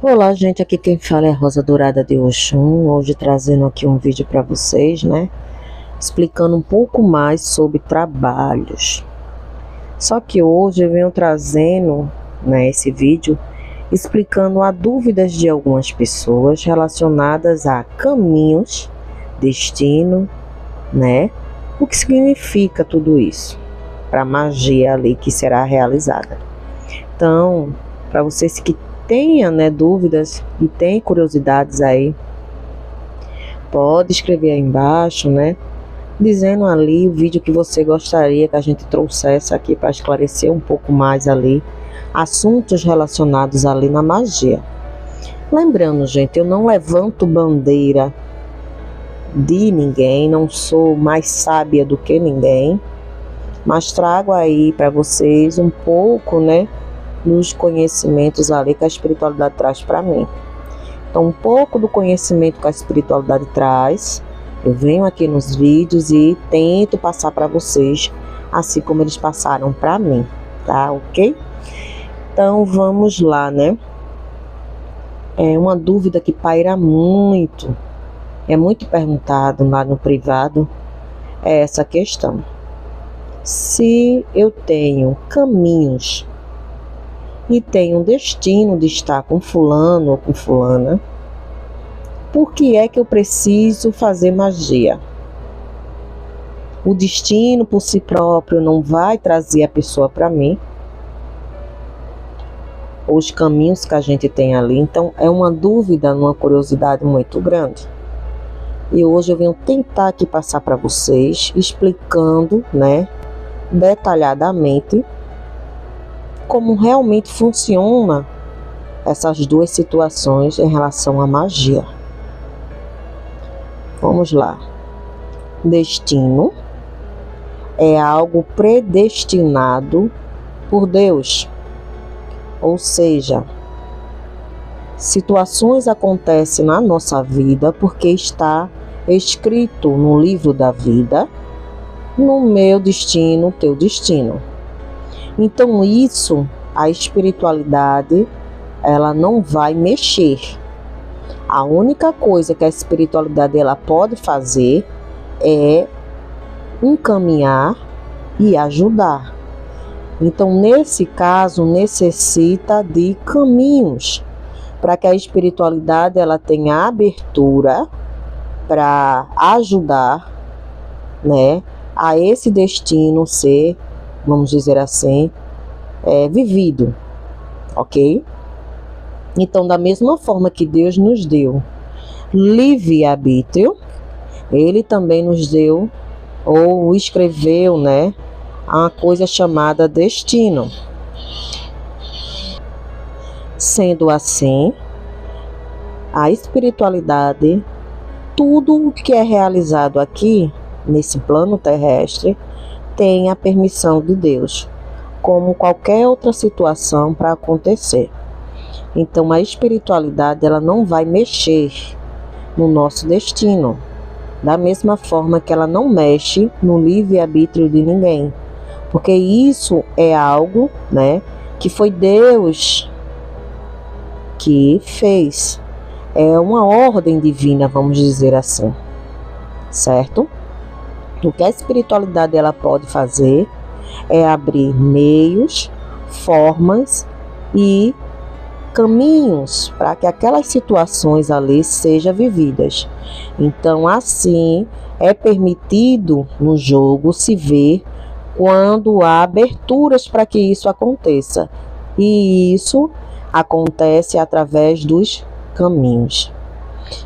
Olá, gente, aqui quem fala é a Rosa Dourada de Oxum, hoje trazendo aqui um vídeo para vocês, né, explicando um pouco mais sobre trabalhos. Só que hoje eu venho trazendo, né, esse vídeo explicando as dúvidas de algumas pessoas relacionadas a caminhos, destino, né, o que significa tudo isso para a magia ali que será realizada. Então, para vocês que tenha, né, dúvidas e tem curiosidades aí, pode escrever aí embaixo, né, dizendo ali o vídeo que você gostaria que a gente trouxesse aqui para esclarecer um pouco mais ali assuntos relacionados ali na magia. Lembrando, gente, eu não levanto bandeira de ninguém, não sou mais sábia do que ninguém, mas trago aí para vocês um pouco, né, nos conhecimentos ali que a espiritualidade traz para mim. Então, um pouco do conhecimento que a espiritualidade traz, eu venho aqui nos vídeos e tento passar para vocês, assim como eles passaram para mim, tá? Ok? Então, vamos lá, né? É uma dúvida que paira muito, é muito perguntado lá no privado, é essa questão. Se eu tenho caminhos e tenho um destino de estar com fulano ou com fulana, por que é que eu preciso fazer magia? O destino por si próprio não vai trazer a pessoa para mim, os caminhos que a gente tem ali. Então é uma dúvida, uma curiosidade muito grande. E hoje eu venho tentar aqui passar para vocês, explicando, né, detalhadamente como realmente funciona essas duas situações em relação à magia. Vamos lá. Destino é algo predestinado por Deus. Ou seja, situações acontecem na nossa vida porque está escrito no livro da vida, no meu destino, teu destino. Então isso, a espiritualidade, ela não vai mexer. A única coisa que a espiritualidade ela pode fazer é encaminhar e ajudar. Então, nesse caso, necessita de caminhos para que a espiritualidade ela tenha abertura para ajudar, né, a esse destino ser, vamos dizer assim, vivido, ok? Então, da mesma forma que Deus nos deu livre-arbítrio, Ele também nos deu, ou escreveu, né, uma coisa chamada destino. Sendo assim, a espiritualidade, tudo o que é realizado aqui, nesse plano terrestre, tem a permissão de Deus, como qualquer outra situação para acontecer. Então, a espiritualidade ela não vai mexer no nosso destino, da mesma forma que ela não mexe no livre-arbítrio de ninguém, porque isso é algo, né, que foi Deus que fez. É uma ordem divina, vamos dizer assim, certo? O que a espiritualidade ela pode fazer é abrir meios, formas e caminhos para que aquelas situações ali sejam vividas. Então, assim, é permitido no jogo se ver quando há aberturas para que isso aconteça. E isso acontece através dos caminhos.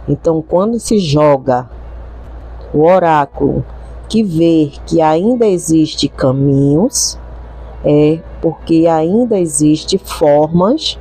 Então, quando se joga o oráculo que vê que ainda existe caminhos, é porque ainda existe formas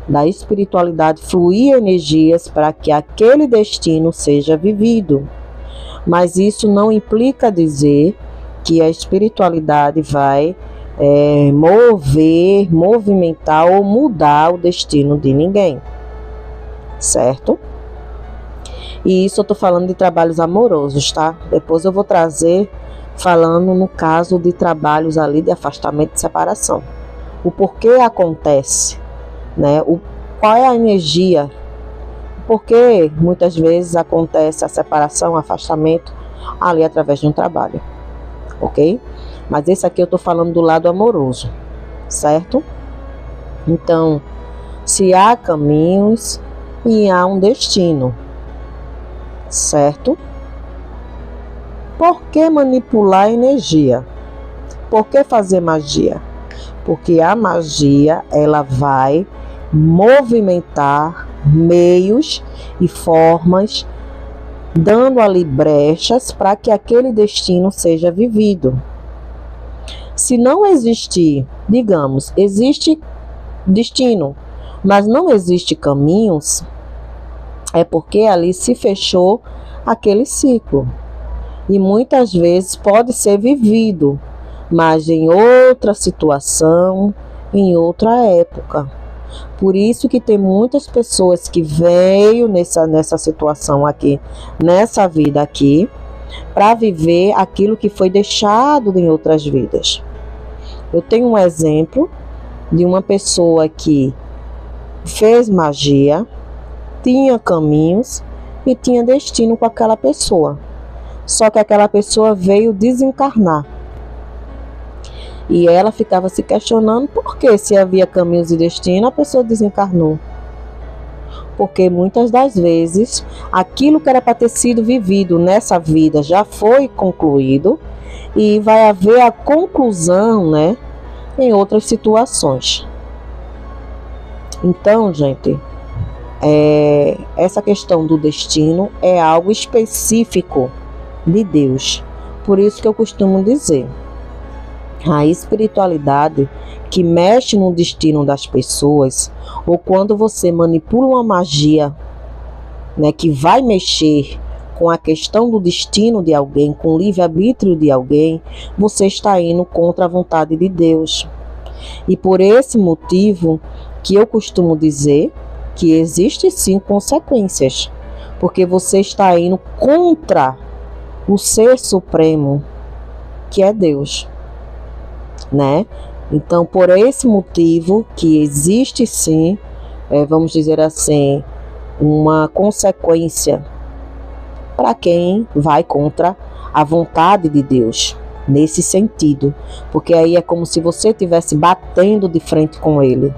da espiritualidade fluir energias para que aquele destino seja vivido. Mas isso não implica dizer que a espiritualidade vai movimentar ou mudar o destino de ninguém, certo? E isso eu estou falando de trabalhos amorosos, tá? Depois eu vou trazer falando no caso de trabalhos ali de afastamento e separação. O porquê acontece, né? qual é a energia, porque muitas vezes acontece a separação, o afastamento ali através de um trabalho, ok? Mas esse aqui eu estou falando do lado amoroso, certo? Então, se há caminhos e há um destino, certo? Por que manipular a energia? Por que fazer magia? Porque a magia, ela vai movimentar meios e formas, dando ali brechas para que aquele destino seja vivido. Se não existir, digamos, existe destino, mas não existe caminhos, é porque ali se fechou aquele ciclo. E muitas vezes pode ser vivido, mas em outra situação, em outra época. Por isso que tem muitas pessoas que veio nessa situação aqui, nessa vida aqui, para viver aquilo que foi deixado em outras vidas. Eu tenho um exemplo de uma pessoa que fez magia, tinha caminhos e tinha destino com aquela pessoa. Só que aquela pessoa veio desencarnar. E ela ficava se questionando por que, se havia caminhos e destino, a pessoa desencarnou. Porque muitas das vezes aquilo que era para ter sido vivido nessa vida já foi concluído e vai haver a conclusão, né, em outras situações. Então, gente, essa questão do destino é algo específico de Deus. Por isso que eu costumo dizer, a espiritualidade que mexe no destino das pessoas, ou quando você manipula uma magia, né, que vai mexer com a questão do destino de alguém, com o livre-arbítrio de alguém, você está indo contra a vontade de Deus. E por esse motivo que eu costumo dizer que existe sim consequências, porque você está indo contra o Ser Supremo, que é Deus, né? Então, por esse motivo que existe sim, vamos dizer assim, uma consequência para quem vai contra a vontade de Deus, nesse sentido, porque aí é como se você estivesse batendo de frente com Ele.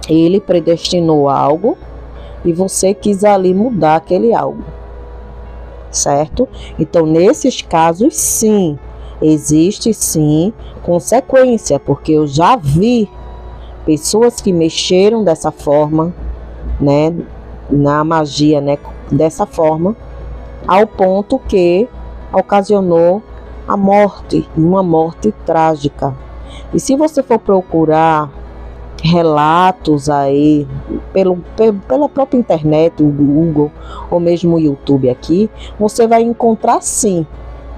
Ele predestinou algo e você quis ali mudar aquele algo, certo? Então, nesses casos, sim, existe sim consequência, porque eu já vi pessoas que mexeram dessa forma, né, na magia, né, dessa forma, ao ponto que ocasionou a morte, uma morte trágica. E se você for procurar relatos aí pela própria internet, o Google ou mesmo o YouTube aqui, você vai encontrar sim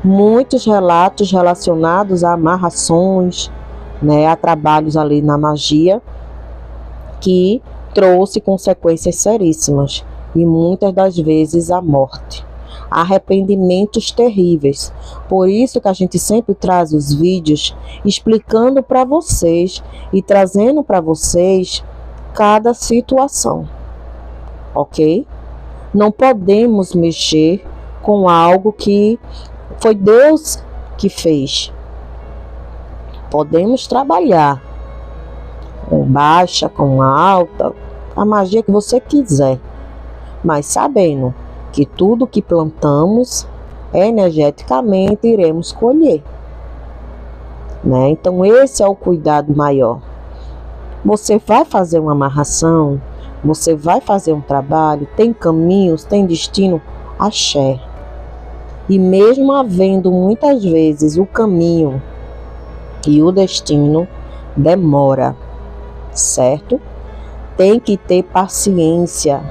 muitos relatos relacionados a amarrações, né, a trabalhos ali na magia que trouxe consequências seríssimas e muitas das vezes a morte, arrependimentos terríveis. Por isso que a gente sempre traz os vídeos explicando para vocês e trazendo para vocês cada situação, ok? Não podemos mexer com algo que foi Deus que fez. Podemos trabalhar com baixa, com alta, a magia que você quiser, mas sabendo que tudo que plantamos, energeticamente iremos colher, né? Então esse é o cuidado maior. Você vai fazer uma amarração, você vai fazer um trabalho, tem caminhos, tem destino, axé. E mesmo havendo muitas vezes o caminho e o destino, demora, certo? Tem que ter paciência,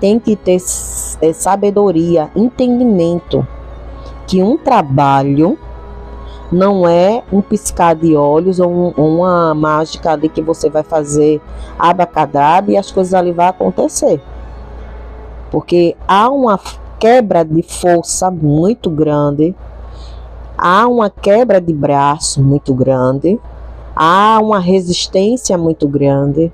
tem que ter sabedoria, entendimento que um trabalho não é um piscar de olhos ou uma mágica de que você vai fazer abacadabra e as coisas ali vão acontecer. Porque há uma quebra de força muito grande, há uma quebra de braço muito grande, há uma resistência muito grande,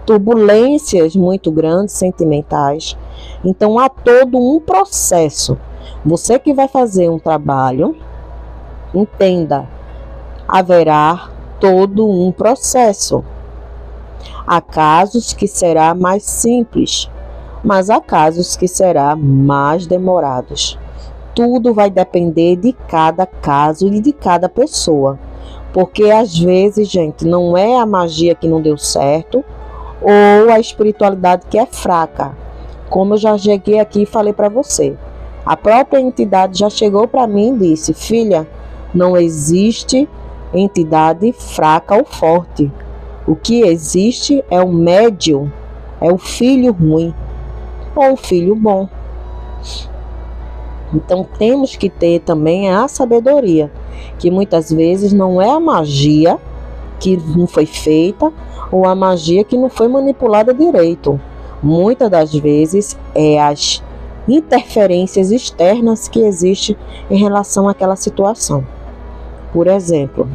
turbulências muito grandes, sentimentais. Então há todo um processo. Você que vai fazer um trabalho, entenda, haverá todo um processo. Há casos que será mais simples, mas há casos que será mais demorados. Tudo vai depender de cada caso e de cada pessoa. Porque às vezes, gente, não é a magia que não deu certo ou a espiritualidade que é fraca. Como eu já cheguei aqui e falei para você. A própria entidade já chegou para mim e disse: filha, não existe entidade fraca ou forte. O que existe é o médium, é o filho ruim ou o filho bom. Então temos que ter também a sabedoria, que muitas vezes não é a magia que não foi feita ou a magia que não foi manipulada direito. Muitas das vezes é as interferências externas que existem em relação àquela situação. Por exemplo,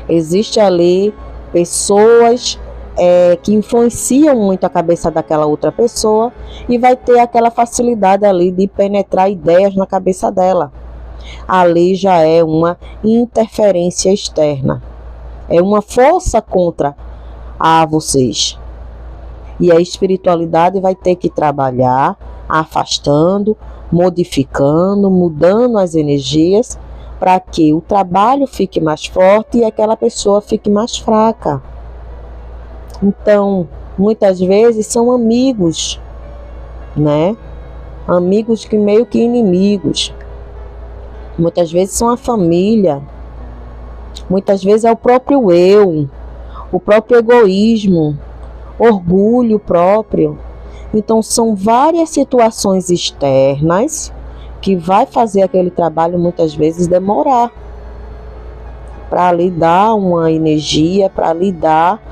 existe ali pessoas que influenciam muito a cabeça daquela outra pessoa e vai ter aquela facilidade ali de penetrar ideias na cabeça dela. Ali já é uma interferência externa, é uma força contra a vocês. E a espiritualidade vai ter que trabalhar afastando, modificando, mudando as energias para que o trabalho fique mais forte e aquela pessoa fique mais fraca. Então, muitas vezes são amigos, né? Amigos que meio que inimigos. Muitas vezes são a família. Muitas vezes é o próprio eu, o próprio egoísmo, orgulho próprio. Então, são várias situações externas que vai fazer aquele trabalho muitas vezes demorar para lhe dar uma energia, para lhe dar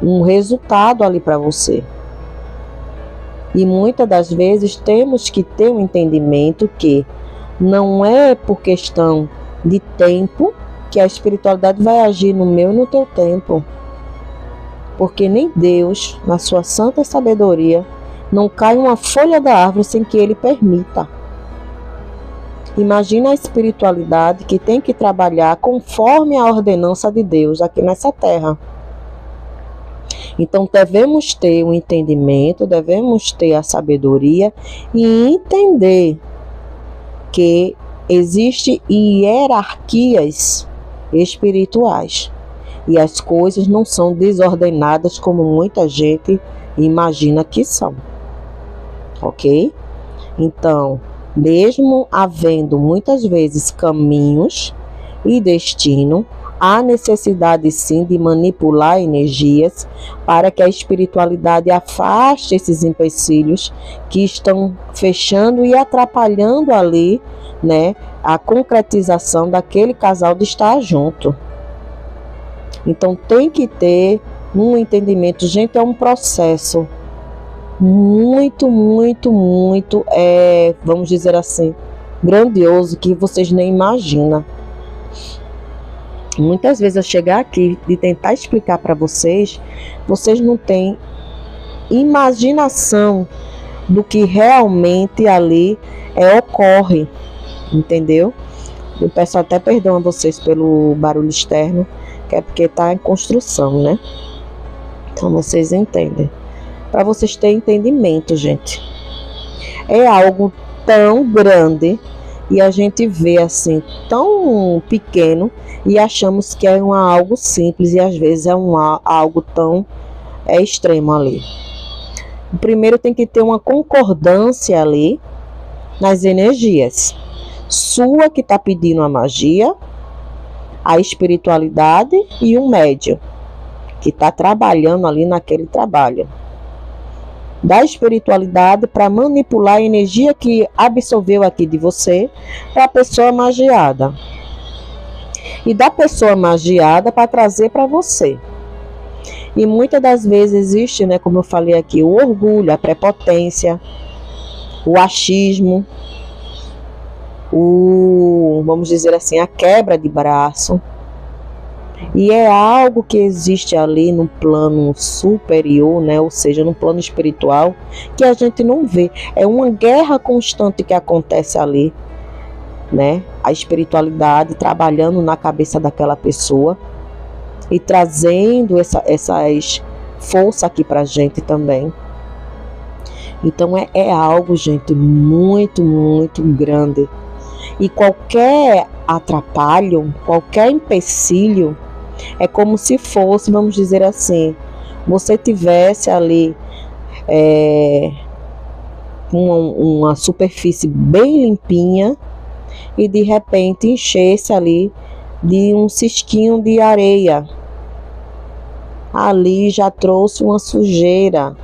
um resultado ali para você. E muitas das vezes temos que ter um entendimento que não é por questão de tempo que a espiritualidade vai agir no meu e no teu tempo. Porque nem Deus, na sua santa sabedoria, não cai uma folha da árvore sem que Ele permita. Imagina a espiritualidade que tem que trabalhar conforme a ordenança de Deus aqui nessa terra. Então devemos ter o entendimento, devemos ter a sabedoria e entender que existem hierarquias espirituais e as coisas não são desordenadas como muita gente imagina que são, ok? Então, mesmo havendo muitas vezes caminhos e destino, há necessidade sim de manipular energias para que a espiritualidade afaste esses empecilhos que estão fechando e atrapalhando ali, né, a concretização daquele casal de estar junto. Então tem que ter um entendimento, gente, é um processo muito, vamos dizer assim, grandioso, que vocês nem imaginam. Muitas vezes eu chegar aqui e tentar explicar para vocês, vocês não têm imaginação do que realmente ali ocorre, entendeu? Eu peço até perdão a vocês pelo barulho externo, que é porque está em construção, né? Então vocês entendem. Para vocês terem entendimento, gente. É algo tão grande e a gente vê assim, tão pequeno, e achamos que é algo simples e às vezes é algo tão extremo ali. Primeiro tem que ter uma concordância ali nas energias. Sua que está pedindo a magia, a espiritualidade e um médium que está trabalhando ali naquele trabalho. Da espiritualidade para manipular a energia que absorveu aqui de você para a pessoa magiada. E da pessoa magiada para trazer para você. E muitas das vezes existe, né, como eu falei aqui, o orgulho, a prepotência, o achismo, vamos dizer assim, a quebra de braço. E é algo que existe ali no plano superior, né? Ou seja, no plano espiritual, que a gente não vê. É uma guerra constante que acontece ali, né? A espiritualidade trabalhando na cabeça daquela pessoa e trazendo essas forças aqui pra gente também. Então é algo, gente, muito, muito grande. E qualquer atrapalho, qualquer empecilho, é como se fosse, vamos dizer assim, você tivesse ali uma superfície bem limpinha e de repente enchesse ali de um cisquinho de areia. Ali já trouxe uma sujeira.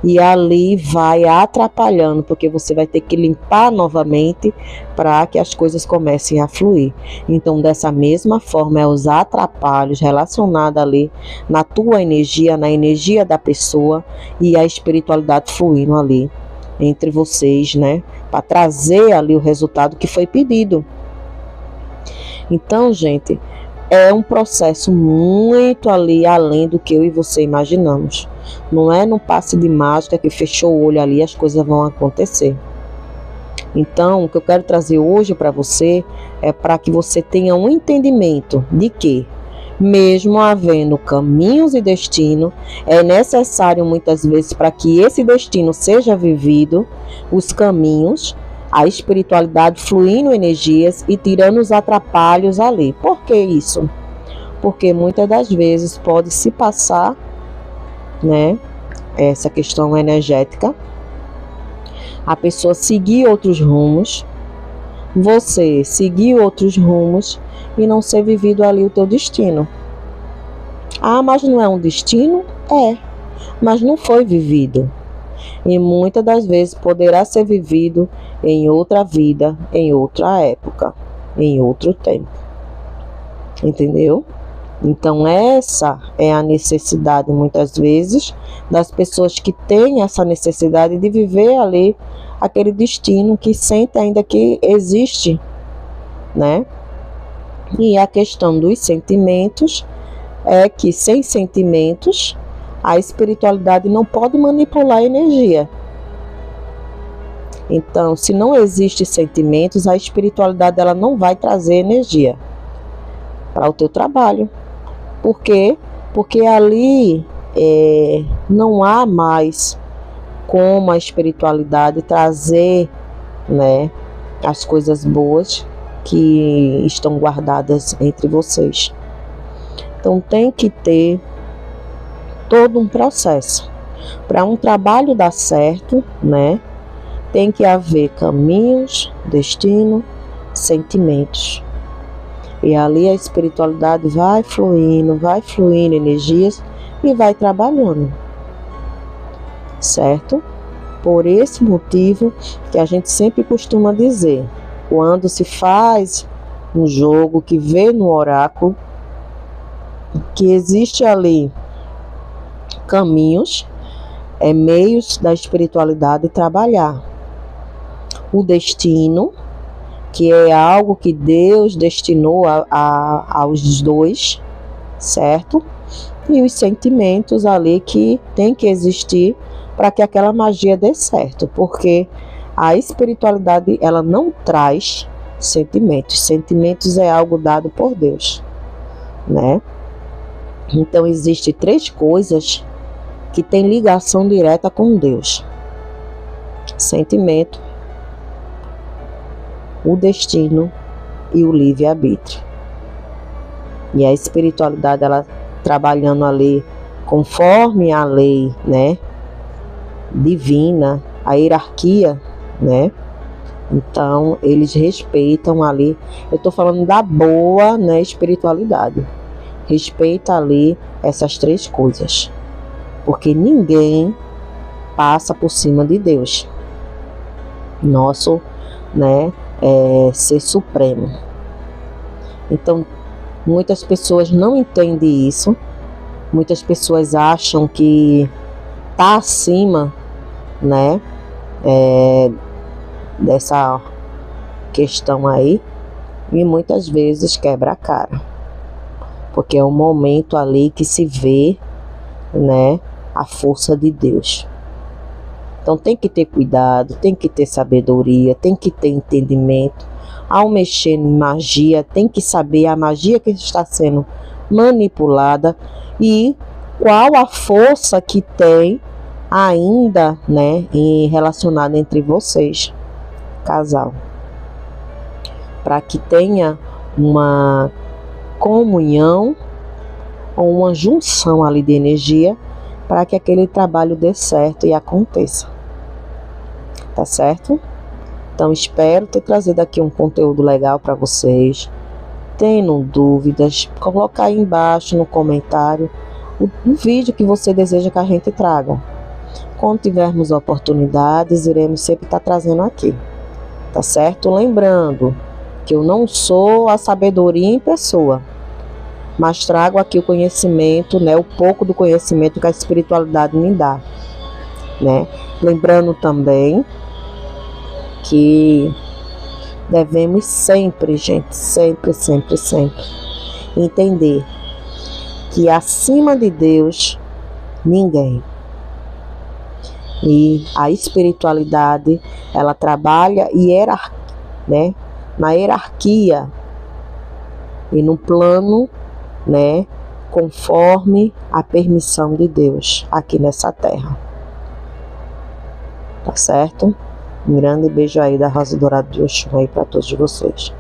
E ali vai atrapalhando, porque você vai ter que limpar novamente para que as coisas comecem a fluir. Então, dessa mesma forma, é os atrapalhos relacionados ali na tua energia, na energia da pessoa e a espiritualidade fluindo ali entre vocês, né? Para trazer ali o resultado que foi pedido. Então, gente, é um processo muito ali além do que eu e você imaginamos. Não é no passe de mágica que fechou o olho ali as coisas vão acontecer. Então, o que eu quero trazer hoje para você é para que você tenha um entendimento de que, mesmo havendo caminhos e destino, é necessário muitas vezes para que esse destino seja vivido, os caminhos, a espiritualidade fluindo energias e tirando os atrapalhos ali. Por que isso? Porque muitas das vezes pode se passar, né, essa questão energética, a pessoa seguir outros rumos, você seguir outros rumos e não ser vivido ali o teu destino. Ah, mas não é um destino? É, mas não foi vivido. E muitas das vezes poderá ser vivido em outra vida, em outra época, em outro tempo. Entendeu? Então essa é a necessidade muitas vezes das pessoas que têm essa necessidade de viver ali aquele destino que sente ainda que existe, né? E a questão dos sentimentos é que sem sentimentos a espiritualidade não pode manipular a energia. Então, se não existe sentimentos, a espiritualidade ela não vai trazer energia para o teu trabalho. Por quê? Porque ali não há mais como a espiritualidade trazer, né, as coisas boas que estão guardadas entre vocês. Então tem que ter todo um processo. Para um trabalho dar certo, né, tem que haver caminhos, destino, sentimentos. E ali a espiritualidade vai fluindo energias e vai trabalhando. Certo? Por esse motivo que a gente sempre costuma dizer, quando se faz um jogo que vê no oráculo, que existe ali caminhos, meios da espiritualidade trabalhar. O destino, que é algo que Deus destinou aos dois, certo? E os sentimentos ali que tem que existir para que aquela magia dê certo, porque a espiritualidade ela não traz sentimentos. Sentimentos é algo dado por Deus, né? Então existem 3 coisas que têm ligação direta com Deus: sentimento, o destino e o livre-arbítrio. E a espiritualidade ela trabalhando ali conforme a lei, né, divina, a hierarquia, né? Então eles respeitam ali. Eu estou falando da boa, né, espiritualidade. Respeita ali essas 3 coisas, porque ninguém passa por cima de Deus, nosso, né, ser supremo. Então muitas pessoas não entendem isso. Muitas pessoas acham que tá acima, né, dessa questão aí, e muitas vezes quebra a cara. porque é um momento ali que se vê, né, a força de Deus. Então tem que ter cuidado, tem que ter sabedoria, tem que ter entendimento. Ao mexer em magia, tem que saber a magia que está sendo manipulada e qual a força que tem ainda, né, relacionada entre vocês, casal, para que tenha uma comunhão ou uma junção ali de energia para que aquele trabalho dê certo e aconteça. Tá certo? Então espero ter trazido aqui um conteúdo legal para vocês. Tendo dúvidas, coloca aí embaixo no comentário o vídeo que você deseja que a gente traga. Quando tivermos oportunidades, iremos sempre estar trazendo aqui. Tá certo? Lembrando que eu não sou a sabedoria em pessoa, mas trago aqui o conhecimento, né, o pouco do conhecimento que a espiritualidade me dá, né? Lembrando também que devemos sempre, gente, sempre entender que acima de Deus, ninguém. E a espiritualidade, ela trabalha né, na hierarquia e no plano, né, conforme a permissão de Deus aqui nessa terra. Tá certo? Um grande beijo aí da Rosa Dourada de Oxum aí para todos vocês.